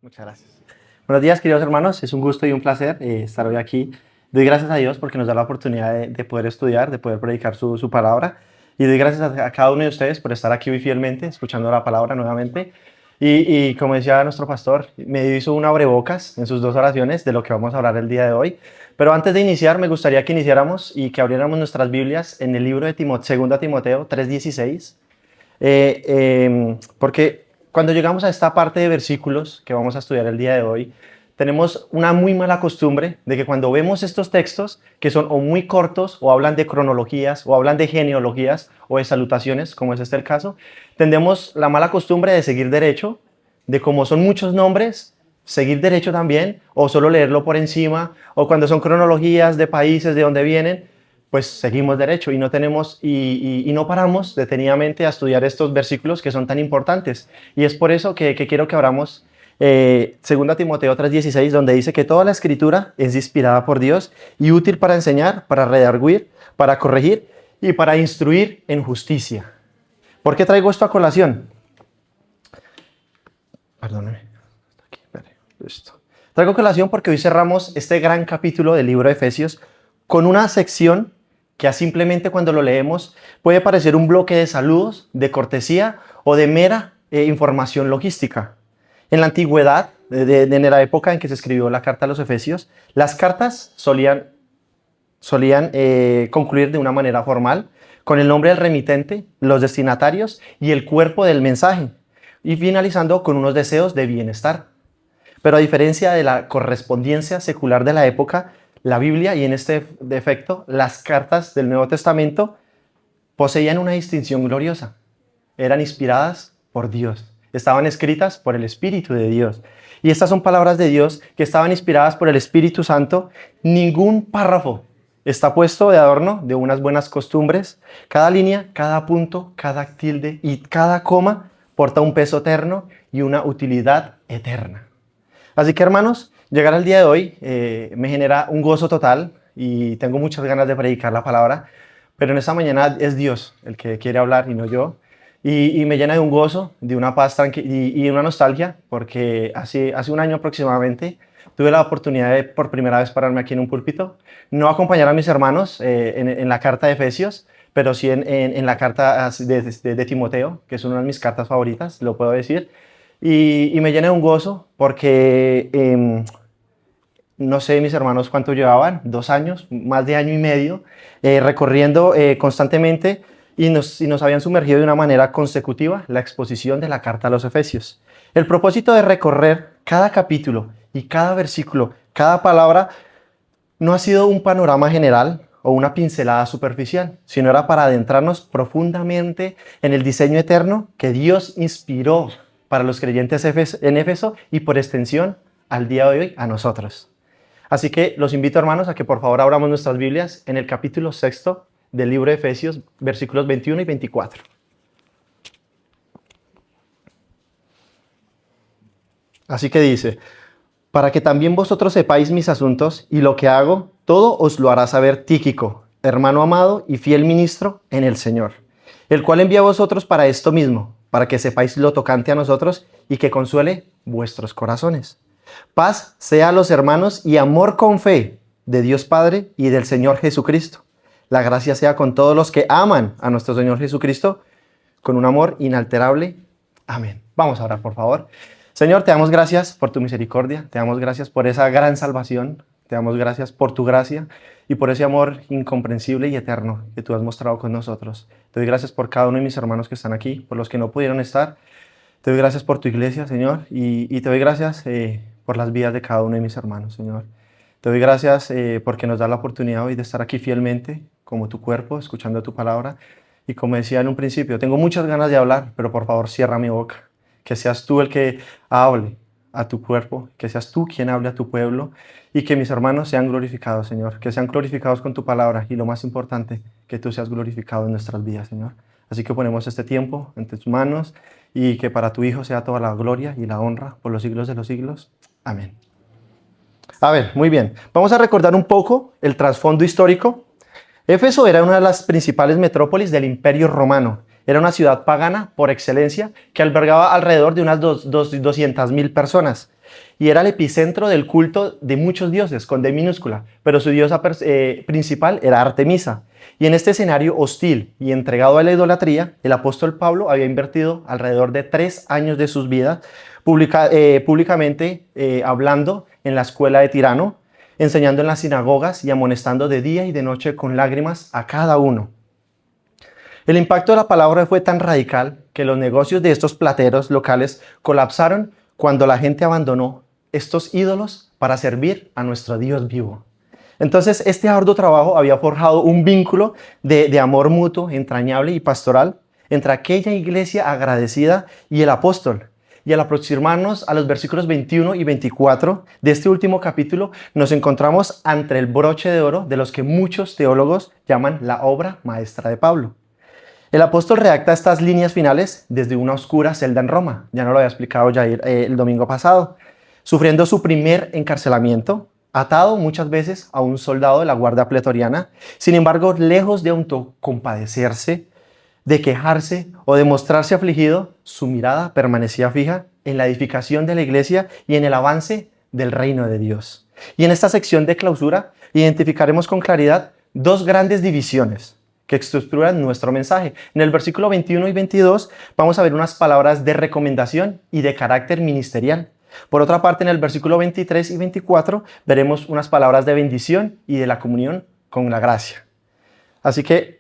Muchas gracias. Buenos días, queridos hermanos. Es un gusto y un placer estar hoy aquí. Doy gracias a Dios porque nos da la oportunidad de poder estudiar, de poder predicar su palabra. Y doy gracias a cada uno de ustedes por estar aquí hoy fielmente, escuchando la palabra nuevamente. Y como decía nuestro pastor, me hizo un abrebocas en sus dos oraciones de lo que vamos a hablar el día de hoy. Pero antes de iniciar, me gustaría que iniciáramos y que abriéramos nuestras Biblias en el libro de 2 Timoteo 3:16. Porque cuando llegamos a esta parte de versículos que vamos a estudiar el día de hoy, tenemos una muy mala costumbre de que cuando vemos estos textos que son o muy cortos o hablan de cronologías o hablan de genealogías o de salutaciones, como es este el caso, tendemos la mala costumbre de seguir derecho, de como son muchos nombres, seguir derecho también, o solo leerlo por encima, o cuando son cronologías de países de donde vienen, pues seguimos derecho y no tenemos y no paramos detenidamente a estudiar estos versículos que son tan importantes. Y es por eso que quiero que abramos 2 Timoteo 3:16, donde dice que toda la escritura es inspirada por Dios y útil para enseñar, para redarguir, para corregir y para instruir en justicia. ¿Por qué traigo esto a colación? Perdóneme. Listo. Traigo a colación porque hoy cerramos este gran capítulo del libro de Efesios con una sección que simplemente cuando lo leemos puede parecer un bloque de saludos, de cortesía o de mera información logística. En la antigüedad, en la época en que se escribió la carta a los Efesios, las cartas solían concluir de una manera formal, con el nombre del remitente, los destinatarios y el cuerpo del mensaje, y finalizando con unos deseos de bienestar. Pero a diferencia de la correspondencia secular de la época, la Biblia, y en este defecto, las cartas del Nuevo Testamento, poseían una distinción gloriosa. Eran inspiradas por Dios. Estaban escritas por el Espíritu de Dios. Y estas son palabras de Dios que estaban inspiradas por el Espíritu Santo. Ningún párrafo está puesto de adorno de unas buenas costumbres. Cada línea, cada punto, cada tilde y cada coma porta un peso eterno y una utilidad eterna. Así que, hermanos, llegar al día de hoy me genera un gozo total y tengo muchas ganas de predicar la palabra, pero en esta mañana es Dios el que quiere hablar y no yo. Y me llena de un gozo, de una paz y una nostalgia, porque hace un año aproximadamente tuve la oportunidad de por primera vez pararme aquí en un púlpito, no acompañar a mis hermanos en la carta de Efesios, pero sí en la carta de Timoteo, que es una de mis cartas favoritas, lo puedo decir. Y me llena de un gozo porque no sé mis hermanos cuánto llevaban, 2 años, más de año y medio, recorriendo constantemente y nos habían sumergido de una manera consecutiva la exposición de la carta a los Efesios. El propósito de recorrer cada capítulo y cada versículo, cada palabra, no ha sido un panorama general o una pincelada superficial, sino era para adentrarnos profundamente en el diseño eterno que Dios inspiró para los creyentes en Éfeso y por extensión al día de hoy a nosotros. Así que los invito, hermanos, a que por favor abramos nuestras Biblias en el capítulo 6 del libro de Efesios, versículos 21 y 24. Así que dice: para que también vosotros sepáis mis asuntos y lo que hago, todo os lo hará saber Tíquico, hermano amado y fiel ministro en el Señor, el cual envía a vosotros para esto mismo, para que sepáis lo tocante a nosotros y que consuele vuestros corazones. Paz sea a los hermanos y amor con fe de Dios Padre y del Señor Jesucristo. La gracia sea con todos los que aman a nuestro Señor Jesucristo con un amor inalterable. Amén. Vamos a orar, por favor. Señor, te damos gracias por tu misericordia, te damos gracias por esa gran salvación, te damos gracias por tu gracia y por ese amor incomprensible y eterno que tú has mostrado con nosotros. Te doy gracias por cada uno de mis hermanos que están aquí, por los que no pudieron estar. Te doy gracias por tu iglesia, Señor, y te doy gracias por las vidas de cada uno de mis hermanos, Señor. Te doy gracias porque nos da la oportunidad hoy de estar aquí fielmente, como tu cuerpo, escuchando tu palabra. Y como decía en un principio, tengo muchas ganas de hablar, pero por favor cierra mi boca. Que seas tú el que hable a tu cuerpo, que seas tú quien hable a tu pueblo y que mis hermanos sean glorificados, Señor, que sean glorificados con tu palabra y lo más importante, que tú seas glorificado en nuestras vidas, Señor. Así que ponemos este tiempo entre tus manos y que para tu Hijo sea toda la gloria y la honra por los siglos de los siglos. Amén. A ver, muy bien. Vamos a recordar un poco el trasfondo histórico. Éfeso era una de las principales metrópolis del Imperio Romano. Era una ciudad pagana por excelencia que albergaba alrededor de unas 200.000 personas. y era el epicentro del culto de muchos dioses, con D minúscula, pero su diosa principal era Artemisa. Y en este escenario hostil y entregado a la idolatría, el apóstol Pablo había invertido alrededor de 3 años de sus vidas públicamente hablando en la escuela de Tirano, enseñando en las sinagogas y amonestando de día y de noche con lágrimas a cada uno. El impacto de la palabra fue tan radical que los negocios de estos plateros locales colapsaron cuando la gente abandonó estos ídolos para servir a nuestro Dios vivo. Entonces, este arduo trabajo había forjado un vínculo de amor mutuo, entrañable y pastoral entre aquella iglesia agradecida y el apóstol. Y al aproximarnos a los versículos 21 y 24 de este último capítulo, nos encontramos ante el broche de oro de los que muchos teólogos llaman la obra maestra de Pablo. El apóstol redacta estas líneas finales desde una oscura celda en Roma, ya no lo había explicado Jair el domingo pasado, sufriendo su primer encarcelamiento, atado muchas veces a un soldado de la guardia pretoriana. Sin embargo, lejos de autocompadecerse, de quejarse o de mostrarse afligido, su mirada permanecía fija en la edificación de la iglesia y en el avance del reino de Dios. Y en esta sección de clausura identificaremos con claridad dos grandes divisiones que estructuran nuestro mensaje. En el versículo 21 y 22 vamos a ver unas palabras de recomendación y de carácter ministerial. Por otra parte, en el versículo 23 y 24 veremos unas palabras de bendición y de la comunión con la gracia. Así que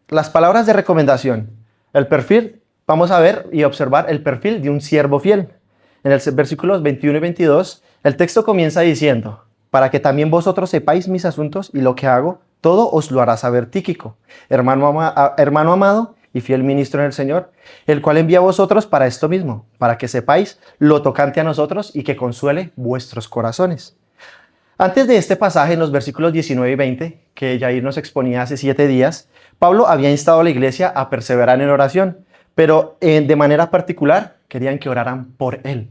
las palabras de recomendación, el perfil, vamos a ver y observar el perfil de un siervo fiel. En el versículos 21 y 22, el texto comienza diciendo: para que también vosotros sepáis mis asuntos y lo que hago, todo os lo hará saber Tíquico, hermano amado y fiel ministro en el Señor, el cual envía a vosotros para esto mismo, para que sepáis lo tocante a nosotros y que consuele vuestros corazones. Antes de este pasaje, en los versículos 19 y 20, que Jair nos exponía hace 7 días, Pablo había instado a la iglesia a perseverar en oración, pero de manera particular querían que oraran por él.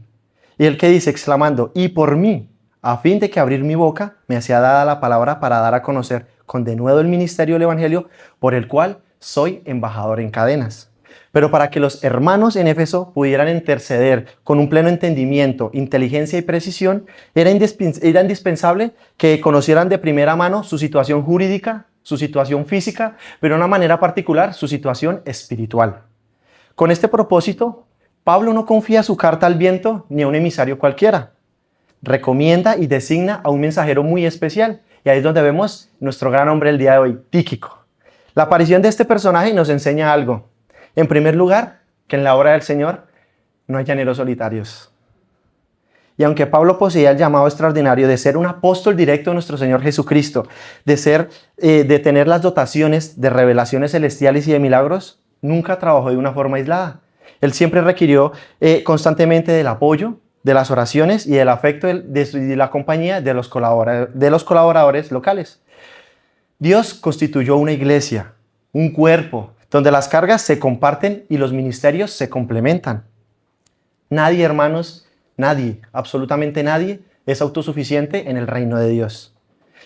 Y él que dice, exclamando, y por mí, a fin de que abrir mi boca, me hacía dada la palabra para dar a conocer con denuedo el ministerio del Evangelio, por el cual soy embajador en cadenas. Pero para que los hermanos en Éfeso pudieran interceder con un pleno entendimiento, inteligencia y precisión, era indispensable que conocieran de primera mano su situación jurídica, su situación física, pero de una manera particular su situación espiritual. Con este propósito, Pablo no confía su carta al viento ni a un emisario cualquiera. Recomienda y designa a un mensajero muy especial, y ahí es donde vemos nuestro gran hombre el día de hoy, Tíquico. La aparición de este personaje nos enseña algo. En primer lugar, que en la obra del Señor no hay llaneros solitarios. Y aunque Pablo poseía el llamado extraordinario de ser un apóstol directo de nuestro Señor Jesucristo, de tener las dotaciones de revelaciones celestiales y de milagros, nunca trabajó de una forma aislada. Él siempre requirió constantemente del apoyo, de las oraciones y del afecto de la compañía de los colaboradores locales. Dios constituyó una iglesia, un cuerpo, donde las cargas se comparten y los ministerios se complementan. Nadie, hermanos, nadie, absolutamente nadie, es autosuficiente en el reino de Dios.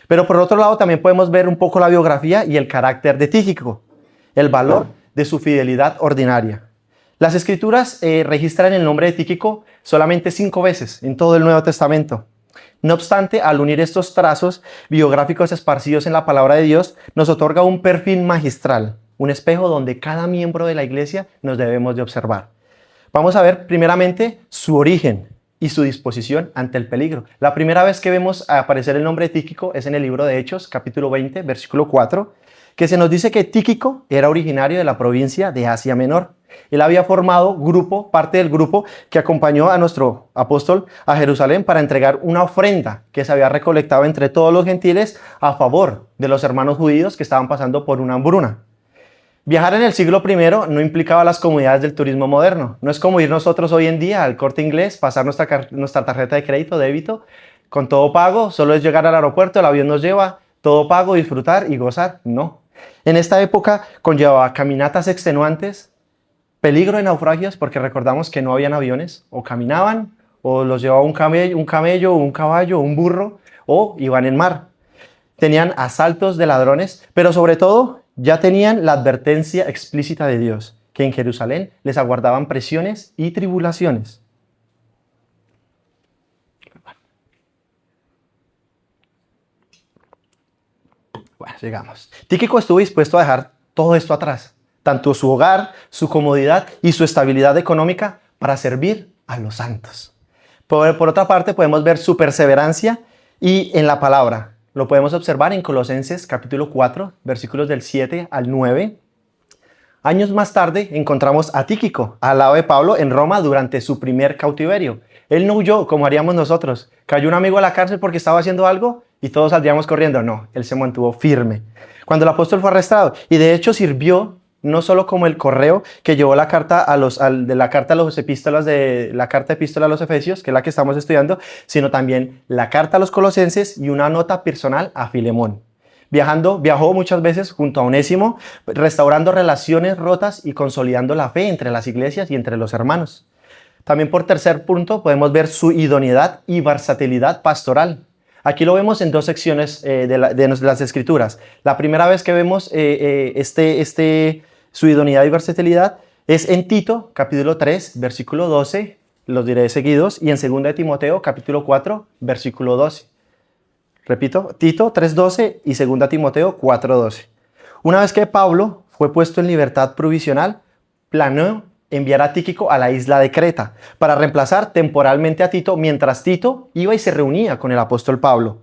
Pero por otro lado también podemos ver un poco la biografía y el carácter de Tíquico, el valor de su fidelidad ordinaria. Las Escrituras registran el nombre de Tíquico solamente 5 veces en todo el Nuevo Testamento. No obstante, al unir estos trazos biográficos esparcidos en la palabra de Dios, nos otorga un perfil magistral, un espejo donde cada miembro de la iglesia nos debemos de observar. Vamos a ver primeramente su origen y su disposición ante el peligro. La primera vez que vemos aparecer el nombre de Tíquico es en el libro de Hechos, capítulo 20, versículo 4, que se nos dice que Tíquico era originario de la provincia de Asia Menor. Él había formado parte del grupo que acompañó a nuestro apóstol a Jerusalén para entregar una ofrenda que se había recolectado entre todos los gentiles a favor de los hermanos judíos que estaban pasando por una hambruna. Viajar en el siglo I no implicaba las comodidades del turismo moderno. No es como ir nosotros hoy en día al Corte Inglés, pasar nuestra tarjeta de crédito, débito, con todo pago, solo es llegar al aeropuerto, el avión nos lleva, todo pago, disfrutar y gozar. No. En esta época conllevaba caminatas extenuantes, peligro de naufragios, porque recordamos que no habían aviones, o caminaban, o los llevaba un camello, un caballo, un burro, o iban en mar. Tenían asaltos de ladrones, pero sobre todo ya tenían la advertencia explícita de Dios, que en Jerusalén les aguardaban presiones y tribulaciones. Bueno, llegamos. Tíquico estuvo dispuesto a dejar todo esto atrás, tanto su hogar, su comodidad y su estabilidad económica para servir a los santos. Por otra parte, podemos ver su perseverancia y en la palabra. Lo podemos observar en Colosenses capítulo 4, versículos del 7 al 9. Años más tarde encontramos a Tíquico al lado de Pablo en Roma durante su primer cautiverio. Él no huyó como haríamos nosotros. Cayó un amigo a la cárcel porque estaba haciendo algo y todos saldríamos corriendo. No, él se mantuvo firme. Cuando el apóstol fue arrestado, y de hecho sirvió no solo como el correo que llevó la carta la carta epístola a los Efesios, que es la que estamos estudiando, sino también la carta a los Colosenses y una nota personal a Filemón. Viajó muchas veces junto a Onésimo, restaurando relaciones rotas y consolidando la fe entre las iglesias y entre los hermanos. También por tercer punto podemos ver su idoneidad y versatilidad pastoral. Aquí lo vemos en dos secciones de las Escrituras. La primera vez que vemos su idoneidad y versatilidad es en Tito, capítulo 3, versículo 12, los diré seguidos, y en 2 de Timoteo, capítulo 4, versículo 12. Repito, Tito 3:12 y 2 Timoteo 4:12. Una vez que Pablo fue puesto en libertad provisional, planeó enviar a Tíquico a la isla de Creta para reemplazar temporalmente a Tito mientras Tito iba y se reunía con el apóstol Pablo.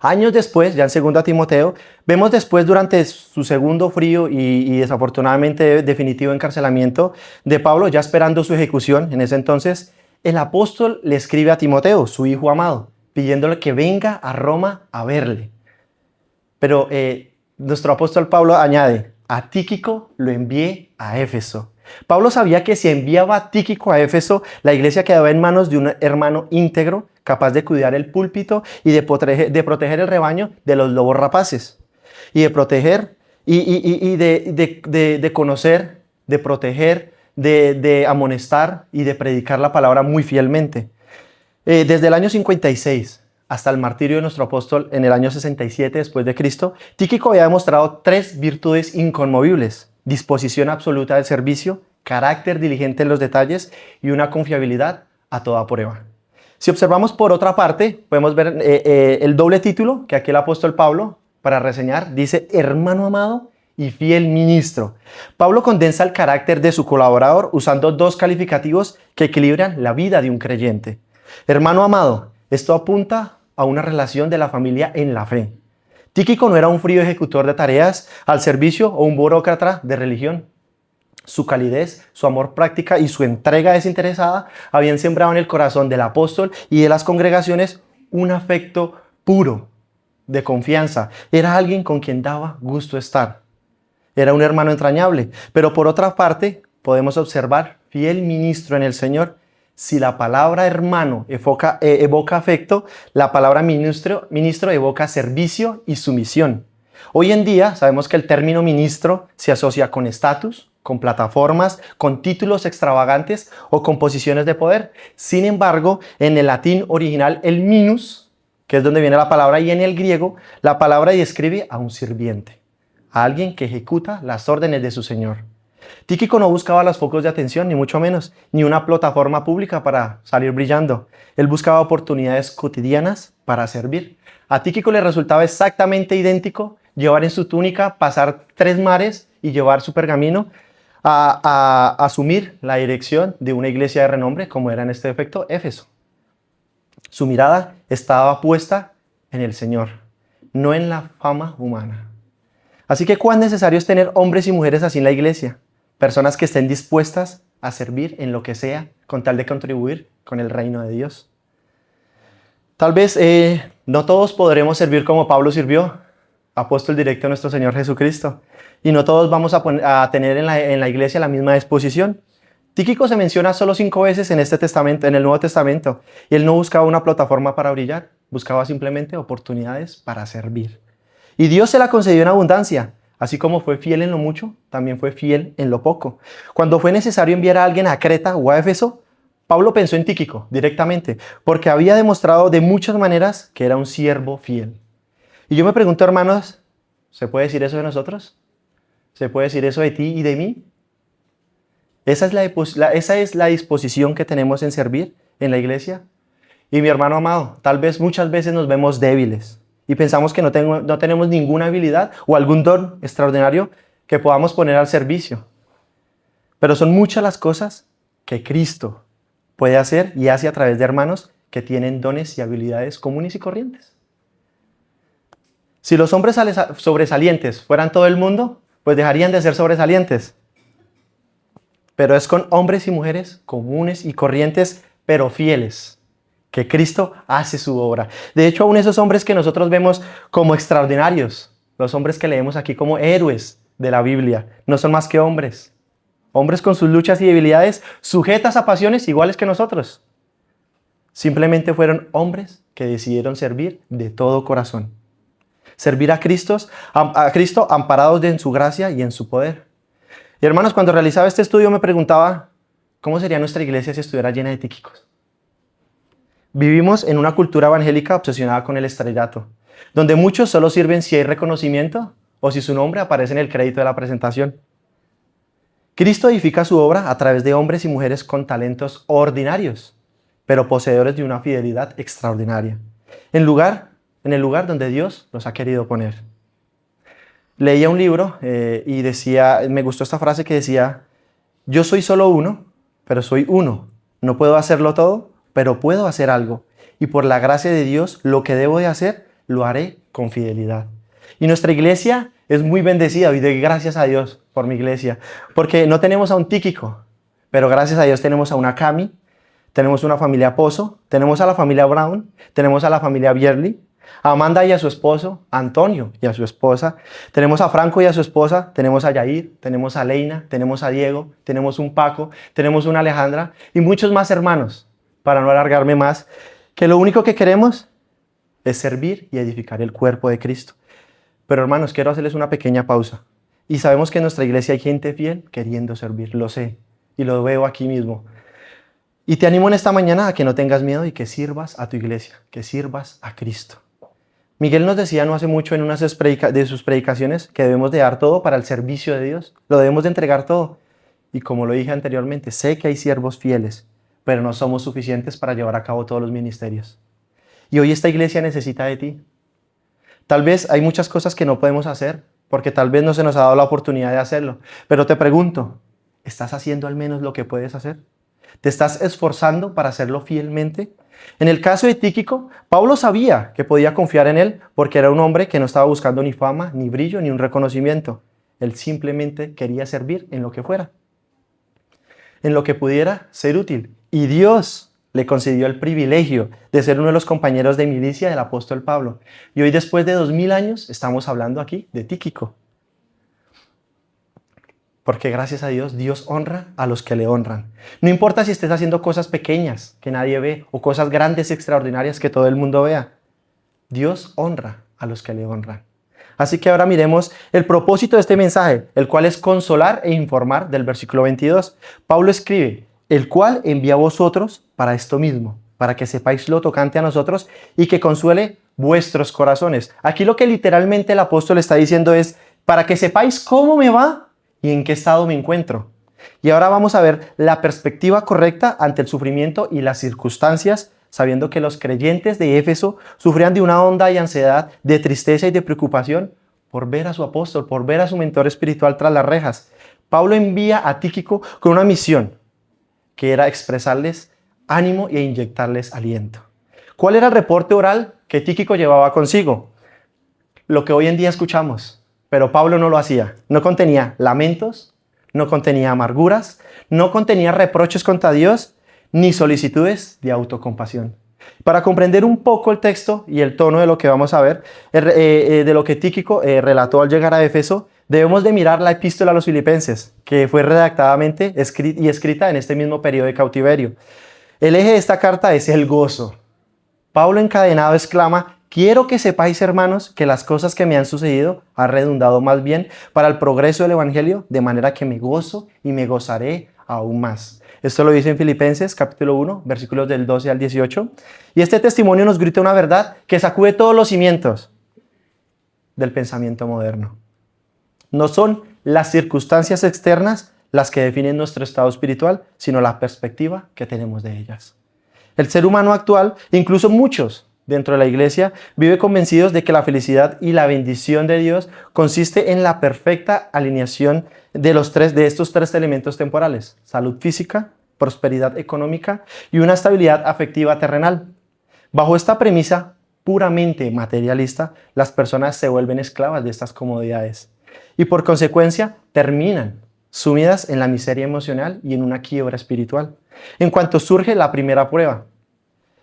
Años después, ya en 2 Timoteo, vemos después durante su segundo frío y desafortunadamente definitivo encarcelamiento de Pablo, ya esperando su ejecución en ese entonces, el apóstol le escribe a Timoteo, su hijo amado, pidiéndole que venga a Roma a verle. Pero nuestro apóstol Pablo añade, a Tíquico lo envié a Éfeso. Pablo sabía que si enviaba a Tíquico a Éfeso, la iglesia quedaba en manos de un hermano íntegro, capaz de cuidar el púlpito y de proteger el rebaño de los lobos rapaces. Y de proteger, de conocer, de proteger, de amonestar y de predicar la palabra muy fielmente. Desde el año 56 hasta el martirio de nuestro apóstol en el año 67 después de Cristo, Tíquico había demostrado 3 virtudes inconmovibles: disposición absoluta del servicio, carácter diligente en los detalles y una confiabilidad a toda prueba. Si observamos por otra parte, podemos ver el doble título que aquí el apóstol Pablo, para reseñar, dice hermano amado y fiel ministro. Pablo condensa el carácter de su colaborador usando 2 calificativos que equilibran la vida de un creyente. Hermano amado, esto apunta a una relación de la familia en la fe. Tíquico no era un frío ejecutor de tareas al servicio o un burócrata de religión. Su calidez, su amor práctica y su entrega desinteresada habían sembrado en el corazón del apóstol y de las congregaciones un afecto puro, de confianza. Era alguien con quien daba gusto estar. Era un hermano entrañable. Pero por otra parte, podemos observar fiel ministro en el Señor. Si la palabra hermano evoca afecto, la palabra ministro evoca servicio y sumisión. Hoy en día sabemos que el término ministro se asocia con estatus, con plataformas, con títulos extravagantes o con posiciones de poder. Sin embargo, en el latín original, el minus, que es donde viene la palabra, y en el griego, la palabra describe a un sirviente, a alguien que ejecuta las órdenes de su señor. Tíquico no buscaba los focos de atención, ni mucho menos, ni una plataforma pública para salir brillando. Él buscaba oportunidades cotidianas para servir. A Tíquico le resultaba exactamente idéntico llevar en su túnica, pasar 3 mares y llevar su pergamino a asumir la dirección de una iglesia de renombre, como era en este efecto Éfeso. Su mirada estaba puesta en el Señor, no en la fama humana. Así que cuán necesario es tener hombres y mujeres así en la iglesia. Personas que estén dispuestas a servir en lo que sea con tal de contribuir con el reino de Dios. Tal vez no todos podremos servir como Pablo sirvió, apóstol directo de nuestro Señor Jesucristo. Y no todos vamos a tener en la iglesia la misma disposición. Tíquico se menciona solo 5 veces en el Nuevo Testamento. Y él no buscaba una plataforma para brillar, buscaba simplemente oportunidades para servir. Y Dios se la concedió en abundancia. Así como fue fiel en lo mucho, también fue fiel en lo poco. Cuando fue necesario enviar a alguien a Creta o a Éfeso, Pablo pensó en Tíquico directamente, porque había demostrado de muchas maneras que era un siervo fiel. Y yo me pregunto, hermanos, ¿se puede decir eso de nosotros? ¿Se puede decir eso de ti y de mí? Esa es la disposición que tenemos en servir en la iglesia. Y mi hermano amado, tal vez muchas veces nos vemos débiles y pensamos que no tenemos ninguna habilidad o algún don extraordinario que podamos poner al servicio. Pero son muchas las cosas que Cristo puede hacer y hace a través de hermanos que tienen dones y habilidades comunes y corrientes. Si los hombres sobresalientes fueran todo el mundo, pues dejarían de ser sobresalientes. Pero es con hombres y mujeres comunes y corrientes, pero fieles, que Cristo hace su obra. De hecho, aún esos hombres que nosotros vemos como extraordinarios, los hombres que leemos aquí como héroes de la Biblia, no son más que hombres. Hombres con sus luchas y debilidades, sujetas a pasiones iguales que nosotros. Simplemente fueron hombres que decidieron servir de todo corazón. Servir a Cristo amparados en su gracia y en su poder. Y hermanos, cuando realizaba este estudio me preguntaba, ¿cómo sería nuestra iglesia si estuviera llena de tíquicos? Vivimos en una cultura evangélica obsesionada con el estrellato, donde muchos solo sirven si hay reconocimiento o si su nombre aparece en el crédito de la presentación. Cristo edifica su obra a través de hombres y mujeres con talentos ordinarios, pero poseedores de una fidelidad extraordinaria, en el lugar donde Dios los ha querido poner. Leía un libro y me gustó esta frase que decía, yo soy solo uno, pero soy uno. No puedo hacerlo todo, pero puedo hacer algo. Y por la gracia de Dios, lo que debo de hacer, lo haré con fidelidad. Y nuestra iglesia es muy bendecida y doy gracias a Dios por mi iglesia, porque no tenemos a un Tíquico, pero gracias a Dios tenemos a una Cami, tenemos una familia Pozo, tenemos a la familia Brown, tenemos a la familia Bierly, a Amanda y a su esposo, a Antonio y a su esposa, tenemos a Franco y a su esposa, tenemos a Yair, tenemos a Leina, tenemos a Diego, tenemos un Paco, tenemos una Alejandra y muchos más hermanos, para no alargarme más, que lo único que queremos es servir y edificar el cuerpo de Cristo. Pero hermanos, quiero hacerles una pequeña pausa. Y sabemos que en nuestra iglesia hay gente fiel queriendo servir, lo sé, y lo veo aquí mismo. Y te animo en esta mañana a que no tengas miedo y que sirvas a tu iglesia, que sirvas a Cristo. Miguel nos decía no hace mucho en una de sus predicaciones que debemos de dar todo para el servicio de Dios, lo debemos de entregar todo. Y como lo dije anteriormente, sé que hay siervos fieles, pero no somos suficientes para llevar a cabo todos los ministerios. Y hoy esta iglesia necesita de ti. Tal vez hay muchas cosas que no podemos hacer, porque tal vez no se nos ha dado la oportunidad de hacerlo. Pero te pregunto, ¿estás haciendo al menos lo que puedes hacer? ¿Te estás esforzando para hacerlo fielmente? En el caso de Tíquico, Pablo sabía que podía confiar en él porque era un hombre que no estaba buscando ni fama, ni brillo, ni un reconocimiento. Él simplemente quería servir en lo que fuera, en lo que pudiera ser útil. Y Dios le concedió el privilegio de ser uno de los compañeros de milicia del apóstol Pablo. Y hoy, después de 2000 años, estamos hablando aquí de Tíquico. Porque gracias a Dios, Dios honra a los que le honran. No importa si estés haciendo cosas pequeñas que nadie ve o cosas grandes y extraordinarias que todo el mundo vea. Dios honra a los que le honran. Así que ahora miremos el propósito de este mensaje, el cual es consolar e informar del versículo 22. Pablo escribe, el cual envía a vosotros para esto mismo, para que sepáis lo tocante a nosotros y que consuele vuestros corazones. Aquí lo que literalmente el apóstol está diciendo es, para que sepáis cómo me va y en qué estado me encuentro. Y ahora vamos a ver la perspectiva correcta ante el sufrimiento y las circunstancias, sabiendo que los creyentes de Éfeso sufrían de una honda y ansiedad, de tristeza y de preocupación por ver a su apóstol, por ver a su mentor espiritual tras las rejas. Pablo envía a Tíquico con una misión, que era expresarles ánimo e inyectarles aliento. ¿Cuál era el reporte oral que Tíquico llevaba consigo? Lo que hoy en día escuchamos. Pero Pablo no lo hacía. No contenía lamentos, no contenía amarguras, no contenía reproches contra Dios, ni solicitudes de autocompasión. Para comprender un poco el texto y el tono de lo que vamos a ver, de lo que Tíquico relató al llegar a Éfeso, debemos de mirar la epístola a los Filipenses, que fue redactadamente y escrita en este mismo periodo de cautiverio. El eje de esta carta es el gozo. Pablo encadenado exclama, quiero que sepáis, hermanos, que las cosas que me han sucedido han redundado más bien para el progreso del Evangelio, de manera que me gozo y me gozaré aún más. Esto lo dice en Filipenses capítulo 1, versículos del 12 al 18. Y este testimonio nos grita una verdad que sacude todos los cimientos del pensamiento moderno. No son las circunstancias externas las que definen nuestro estado espiritual, sino la perspectiva que tenemos de ellas. El ser humano actual, incluso muchos, dentro de la iglesia vive convencidos de que la felicidad y la bendición de Dios consiste en la perfecta alineación de estos tres elementos temporales: salud física, prosperidad económica y una estabilidad afectiva terrenal. Bajo esta premisa puramente materialista, las personas se vuelven esclavas de estas comodidades y por consecuencia terminan sumidas en la miseria emocional y en una quiebra espiritual. En cuanto surge la primera prueba,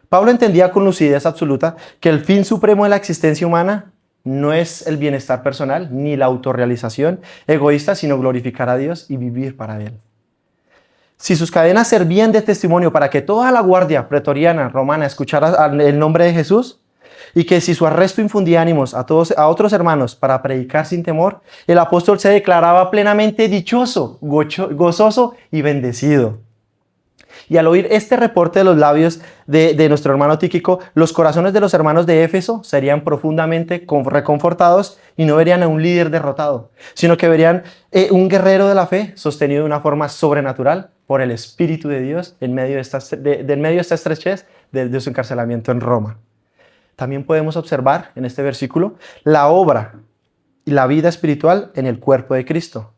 Pablo entendía con lucidez absoluta que el fin supremo de la existencia humana no es el bienestar personal ni la autorrealización egoísta, sino glorificar a Dios y vivir para Él. Si sus cadenas servían de testimonio para que toda la guardia pretoriana romana escuchara el nombre de Jesús, y que si su arresto infundía ánimos a otros hermanos para predicar sin temor, el apóstol se declaraba plenamente dichoso, gozoso y bendecido. Y al oír este reporte de los labios de nuestro hermano Tíquico, los corazones de los hermanos de Éfeso serían profundamente reconfortados y no verían a un líder derrotado, sino que verían un guerrero de la fe sostenido de una forma sobrenatural por el Espíritu de Dios en medio de esta estrechez de su encarcelamiento en Roma. También podemos observar en este versículo la obra y la vida espiritual en el cuerpo de Cristo: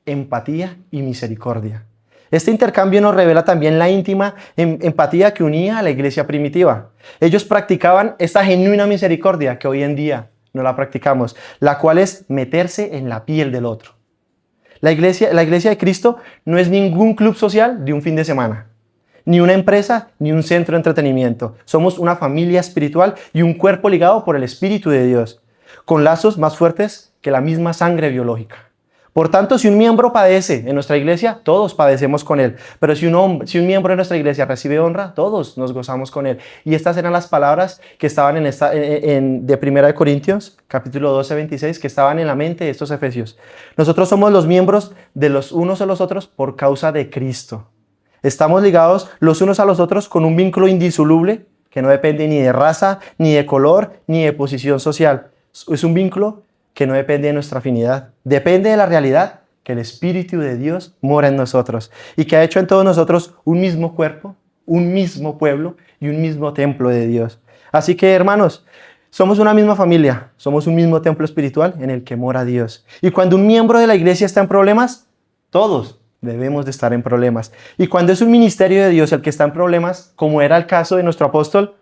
empatía y misericordia. Este intercambio nos revela también la íntima empatía que unía a la iglesia primitiva. Ellos practicaban esta genuina misericordia que hoy en día no la practicamos, la cual es meterse en la piel del otro. La iglesia de Cristo no es ningún club social de un fin de semana, ni una empresa, ni un centro de entretenimiento. Somos una familia espiritual y un cuerpo ligado por el Espíritu de Dios, con lazos más fuertes que la misma sangre biológica. Por tanto, si un miembro padece en nuestra iglesia, todos padecemos con él. Pero si un miembro de nuestra iglesia recibe honra, todos nos gozamos con él. Y estas eran las palabras que estaban de 1 Corintios, capítulo 12, 26, que estaban en la mente de estos efesios. Nosotros somos los miembros de los unos a los otros por causa de Cristo. Estamos ligados los unos a los otros con un vínculo indisoluble que no depende ni de raza, ni de color, ni de posición social. Es un vínculo que no depende de nuestra afinidad. Depende de la realidad que el Espíritu de Dios mora en nosotros y que ha hecho en todos nosotros un mismo cuerpo, un mismo pueblo y un mismo templo de Dios. Así que, hermanos, somos una misma familia, somos un mismo templo espiritual en el que mora Dios. Y cuando un miembro de la iglesia está en problemas, todos debemos de estar en problemas. Y cuando es un ministerio de Dios el que está en problemas, como era el caso de nuestro apóstol,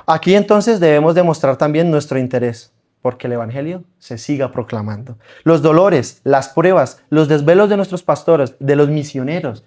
aquí entonces debemos demostrar también nuestro interés, porque el Evangelio se siga proclamando. Los dolores, las pruebas, los desvelos de nuestros pastores, de los misioneros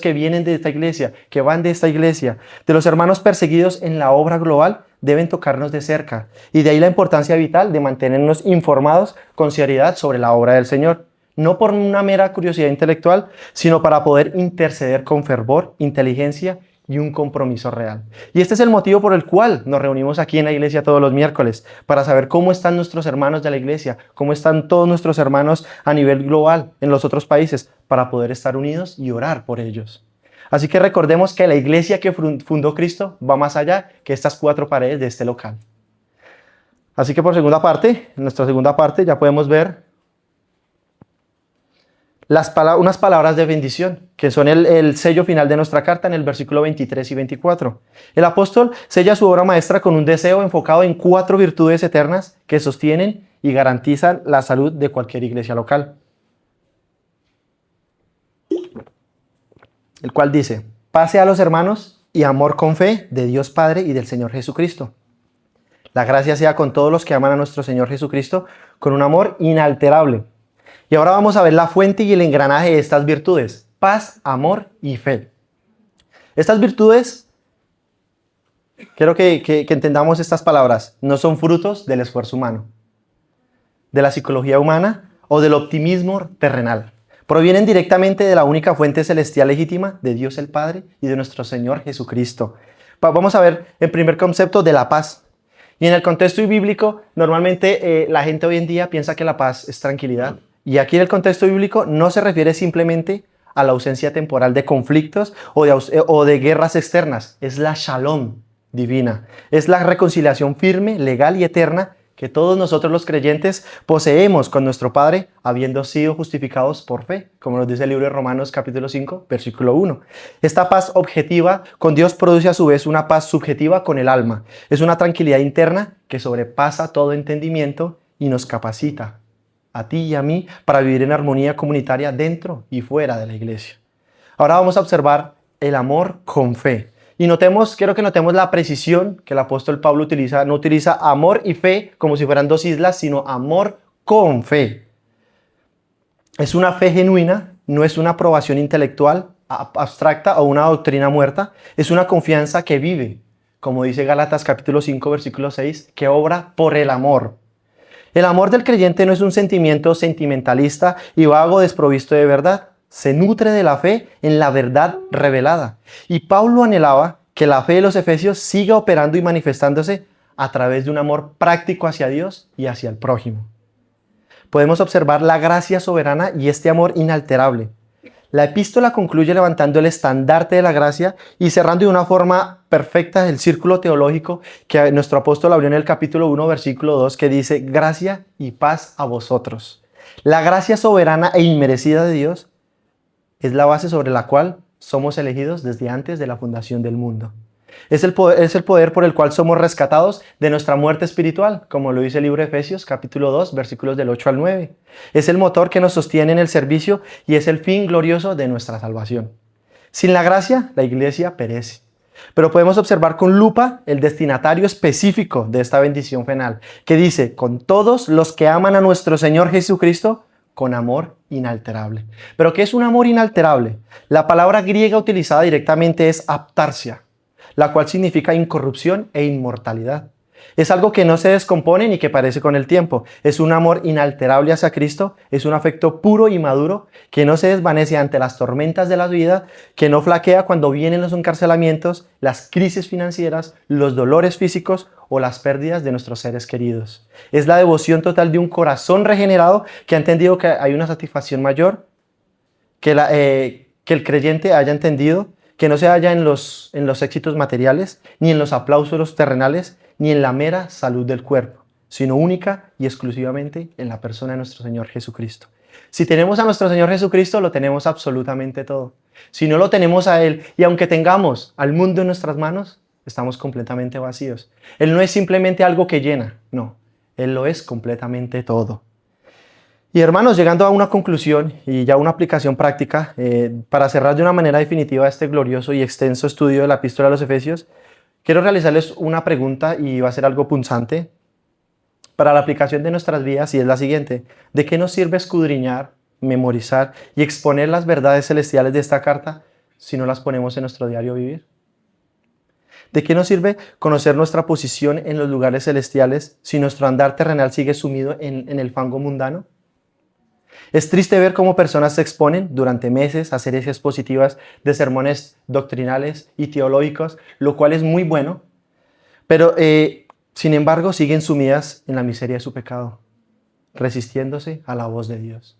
que vienen de esta iglesia, que van de esta iglesia, de los hermanos perseguidos en la obra global, deben tocarnos de cerca. Y de ahí la importancia vital de mantenernos informados con seriedad sobre la obra del Señor. No por una mera curiosidad intelectual, sino para poder interceder con fervor, inteligencia y un compromiso real. Y este es el motivo por el cual nos reunimos aquí en la iglesia todos los miércoles, para saber cómo están nuestros hermanos de la iglesia, cómo están todos nuestros hermanos a nivel global en los otros países, para poder estar unidos y orar por ellos. Así que recordemos que la iglesia que fundó Cristo va más allá que estas 4 paredes de este local. Así que en nuestra segunda parte ya podemos ver unas palabras de bendición, que son el sello final de nuestra carta en el versículo 23 y 24. El apóstol sella su obra maestra con un deseo enfocado en 4 virtudes eternas que sostienen y garantizan la salud de cualquier iglesia local. El cual dice: paz a los hermanos y amor con fe de Dios Padre y del Señor Jesucristo. La gracia sea con todos los que aman a nuestro Señor Jesucristo con un amor inalterable. Y ahora vamos a ver la fuente y el engranaje de estas virtudes: paz, amor y fe. Estas virtudes, quiero que entendamos estas palabras, no son frutos del esfuerzo humano, de la psicología humana o del optimismo terrenal. Provienen directamente de la única fuente celestial legítima de Dios el Padre y de nuestro Señor Jesucristo. Vamos a ver el primer concepto de la paz. Y en el contexto bíblico, normalmente la gente hoy en día piensa que la paz es tranquilidad. Y aquí en el contexto bíblico no se refiere simplemente a la ausencia temporal de conflictos o de guerras externas. Es la shalom divina. Es la reconciliación firme, legal y eterna que todos nosotros los creyentes poseemos con nuestro Padre, habiendo sido justificados por fe, como nos dice el libro de Romanos capítulo 5, versículo 1. Esta paz objetiva con Dios produce a su vez una paz subjetiva con el alma. Es una tranquilidad interna que sobrepasa todo entendimiento y nos capacita a ti y a mí para vivir en armonía comunitaria dentro y fuera de la iglesia. Ahora vamos a observar el amor con fe. Y quiero que notemos la precisión que el apóstol Pablo utiliza. No utiliza amor y fe como si fueran dos islas, sino amor con fe. Es una fe genuina, no es una aprobación intelectual abstracta o una doctrina muerta. Es una confianza que vive, como dice Gálatas capítulo 5, versículo 6, que obra por el amor. El amor del creyente no es un sentimiento sentimentalista y vago desprovisto de verdad. Se nutre de la fe en la verdad revelada. Y Pablo anhelaba que la fe de los efesios siga operando y manifestándose a través de un amor práctico hacia Dios y hacia el prójimo. Podemos observar la gracia soberana y este amor inalterable. La epístola concluye levantando el estandarte de la gracia y cerrando de una forma perfecta el círculo teológico que nuestro apóstol abrió en el capítulo 1, versículo 2, que dice: gracia y paz a vosotros. La gracia soberana e inmerecida de Dios es la base sobre la cual somos elegidos desde antes de la fundación del mundo. Es el poder por el cual somos rescatados de nuestra muerte espiritual, como lo dice el libro de Efesios, capítulo 2, versículos del 8 al 9. Es el motor que nos sostiene en el servicio y es el fin glorioso de nuestra salvación. Sin la gracia, la iglesia perece. Pero podemos observar con lupa el destinatario específico de esta bendición final, que dice: con todos los que aman a nuestro Señor Jesucristo, con amor inalterable. ¿Pero qué es un amor inalterable? La palabra griega utilizada directamente es aptarsia, la cual significa incorrupción e inmortalidad. Es algo que no se descompone ni que parece con el tiempo. Es un amor inalterable hacia Cristo, es un afecto puro y maduro que no se desvanece ante las tormentas de la vida, que no flaquea cuando vienen los encarcelamientos, las crisis financieras, los dolores físicos o las pérdidas de nuestros seres queridos. Es la devoción total de un corazón regenerado que ha entendido que hay una satisfacción mayor, que el creyente haya entendido que no se halla en los éxitos materiales, ni en los aplausos terrenales, ni en la mera salud del cuerpo, sino única y exclusivamente en la persona de nuestro Señor Jesucristo. Si tenemos a nuestro Señor Jesucristo, lo tenemos absolutamente todo. Si no lo tenemos a Él, y aunque tengamos al mundo en nuestras manos, estamos completamente vacíos. Él no es simplemente algo que llena, no. Él lo es completamente todo. Y hermanos, llegando a una conclusión y ya una aplicación práctica, para cerrar de una manera definitiva este glorioso y extenso estudio de la epístola a los Efesios, quiero realizarles una pregunta y va a ser algo punzante para la aplicación de nuestras vidas, y es la siguiente: ¿de qué nos sirve escudriñar, memorizar y exponer las verdades celestiales de esta carta si no las ponemos en nuestro diario vivir? ¿De qué nos sirve conocer nuestra posición en los lugares celestiales si nuestro andar terrenal sigue sumido en el fango mundano? Es triste ver cómo personas se exponen durante meses a series expositivas de sermones doctrinales y teológicos, lo cual es muy bueno, pero sin embargo siguen sumidas en la miseria de su pecado, resistiéndose a la voz de Dios.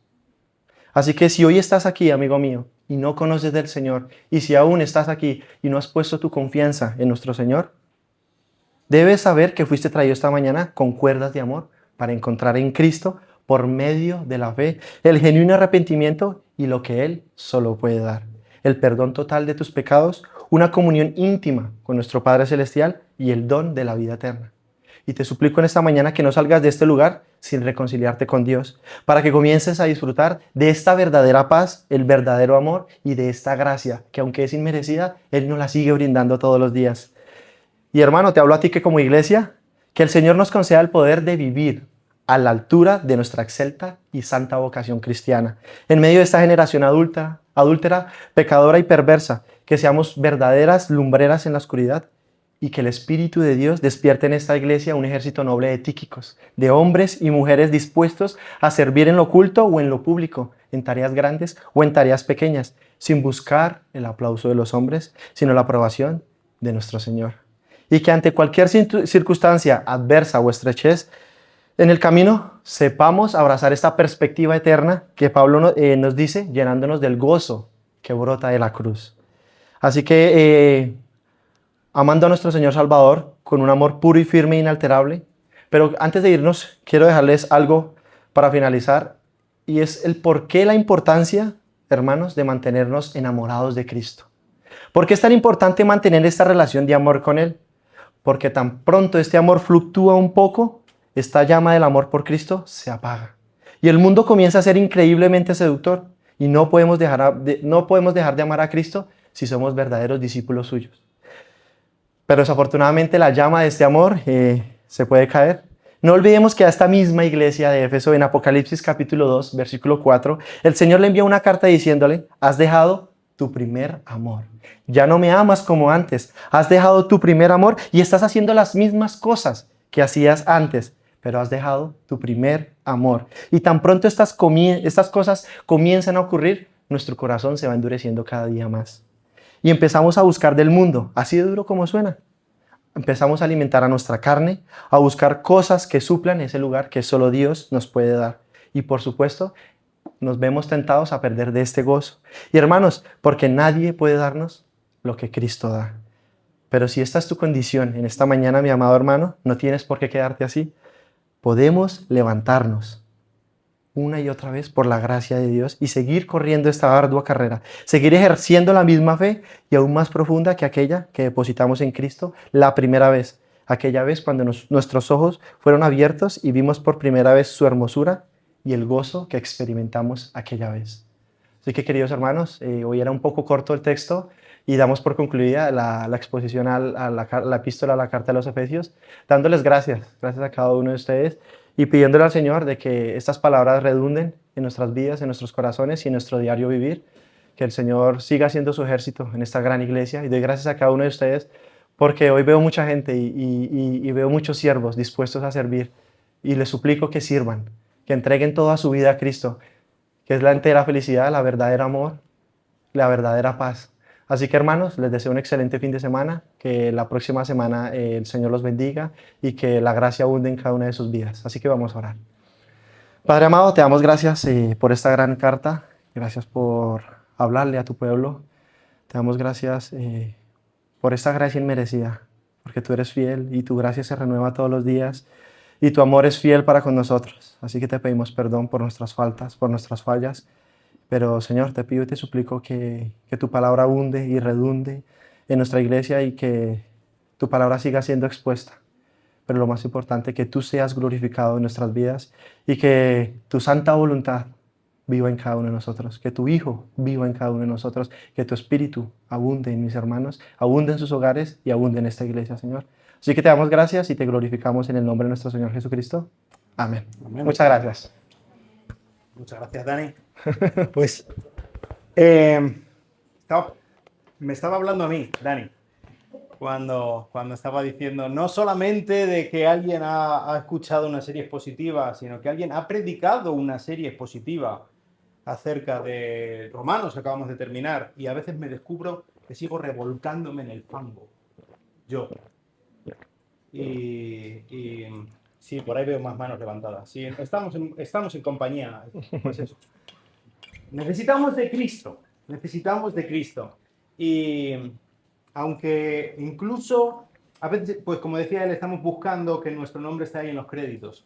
Así que si hoy estás aquí, amigo mío, y no conoces del Señor, y si aún estás aquí y no has puesto tu confianza en nuestro Señor, debes saber que fuiste traído esta mañana con cuerdas de amor para encontrar en Cristo, por medio de la fe, el genuino arrepentimiento y lo que Él solo puede dar: el perdón total de tus pecados, una comunión íntima con nuestro Padre Celestial y el don de la vida eterna. Y te suplico en esta mañana que no salgas de este lugar sin reconciliarte con Dios, para que comiences a disfrutar de esta verdadera paz, el verdadero amor y de esta gracia, que aunque es inmerecida, Él nos la sigue brindando todos los días. Y hermano, te hablo a ti que como iglesia, que el Señor nos conceda el poder de vivir a la altura de nuestra excelta y santa vocación cristiana. En medio de esta generación adúltera, pecadora y perversa, que seamos verdaderas lumbreras en la oscuridad y que el Espíritu de Dios despierte en esta iglesia un ejército noble de Tíquicos, de hombres y mujeres dispuestos a servir en lo oculto o en lo público, en tareas grandes o en tareas pequeñas, sin buscar el aplauso de los hombres, sino la aprobación de nuestro Señor. Y que ante cualquier circunstancia adversa o estrechez en el camino, sepamos abrazar esta perspectiva eterna que Pablo nos dice, llenándonos del gozo que brota de la cruz. Así que, amando a nuestro Señor Salvador con un amor puro y firme e inalterable, Pero antes de irnos, quiero dejarles algo para finalizar, y es el por qué la importancia, hermanos, de mantenernos enamorados de Cristo. ¿Por qué es tan importante mantener esta relación de amor con Él? Porque tan pronto este amor fluctúa un poco, esta llama del amor por Cristo se apaga. Y el mundo comienza a ser increíblemente seductor. Y no podemos dejar de amar a Cristo si somos verdaderos discípulos suyos. Pero desafortunadamente la llama de este amor se puede caer. No olvidemos que a esta misma iglesia de Éfeso, en Apocalipsis capítulo 2, versículo 4, el Señor le envía una carta diciéndole: has dejado tu primer amor. Ya no me amas como antes. Has dejado tu primer amor y estás haciendo las mismas cosas que hacías antes, pero has dejado tu primer amor. Y tan pronto estas cosas comienzan a ocurrir, nuestro corazón se va endureciendo cada día más. Y empezamos a buscar del mundo, así de duro como suena. Empezamos a alimentar a nuestra carne, a buscar cosas que suplan ese lugar que solo Dios nos puede dar. Y por supuesto, nos vemos tentados a perder de este gozo. Y hermanos, porque nadie puede darnos lo que Cristo da. Pero si esta es tu condición en esta mañana, mi amado hermano, no tienes por qué quedarte así. Podemos levantarnos una y otra vez por la gracia de Dios y seguir corriendo esta ardua carrera, seguir ejerciendo la misma fe y aún más profunda que aquella que depositamos en Cristo la primera vez, aquella vez cuando nuestros ojos fueron abiertos y vimos por primera vez su hermosura y el gozo que experimentamos aquella vez. Así que, queridos hermanos, hoy era un poco corto el texto y damos por concluida la exposición a la epístola, a la carta de los Efesios, dándoles gracias a cada uno de ustedes y pidiéndole al Señor de que estas palabras redunden en nuestras vidas, en nuestros corazones y en nuestro diario vivir, que el Señor siga haciendo su ejército en esta gran iglesia, y doy gracias a cada uno de ustedes porque hoy veo mucha gente y veo muchos siervos dispuestos a servir, y les suplico que sirvan, que entreguen toda su vida a Cristo, que es la entera felicidad, la verdadera amor, la verdadera paz. Así que, hermanos, les deseo un excelente fin de semana, que la próxima semana el Señor los bendiga y que la gracia abunde en cada una de sus vidas. Así que vamos a orar. Padre amado, te damos gracias por esta gran carta, gracias por hablarle a tu pueblo, te damos gracias por esta gracia inmerecida, porque tú eres fiel y tu gracia se renueva todos los días y tu amor es fiel para con nosotros. Así que te pedimos perdón por nuestras faltas, por nuestras fallas. Pero, Señor, te pido y te suplico que tu palabra abunde y redunde en nuestra iglesia y que tu palabra siga siendo expuesta. Pero lo más importante, que tú seas glorificado en nuestras vidas y que tu santa voluntad viva en cada uno de nosotros, que tu Hijo viva en cada uno de nosotros, que tu Espíritu abunde en mis hermanos, abunde en sus hogares y abunde en esta iglesia, Señor. Así que te damos gracias y te glorificamos en el nombre de nuestro Señor Jesucristo. Amén. Amén. Muchas gracias. Muchas gracias, Dani. Pues me estaba hablando a mí, Dani, cuando estaba diciendo no solamente de que alguien ha escuchado una serie expositiva, sino que alguien ha predicado una serie expositiva acerca de Romanos que acabamos de terminar, y a veces me descubro que sigo revolcándome en el fango. Yo. Y sí, por ahí veo más manos levantadas. Sí, estamos en compañía. Pues eso. Necesitamos de Cristo. Y aunque incluso, a veces, pues como decía él, estamos buscando que nuestro nombre esté ahí en los créditos.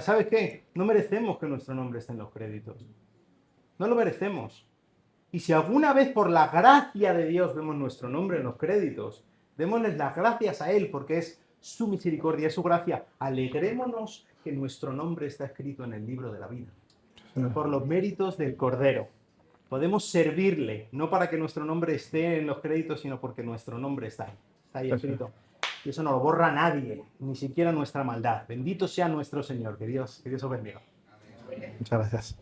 ¿Sabes qué? No merecemos que nuestro nombre esté en los créditos. No lo merecemos. Y si alguna vez por la gracia de Dios vemos nuestro nombre en los créditos, démosles las gracias a Él, porque es su misericordia, es su gracia. Alegrémonos que nuestro nombre está escrito en el libro de la vida, por los méritos del Cordero. Podemos servirle, no para que nuestro nombre esté en los créditos, sino porque nuestro nombre está ahí escrito. Y eso no lo borra nadie, ni siquiera nuestra maldad. Bendito sea nuestro Señor. Que Dios os bendiga. Muchas gracias.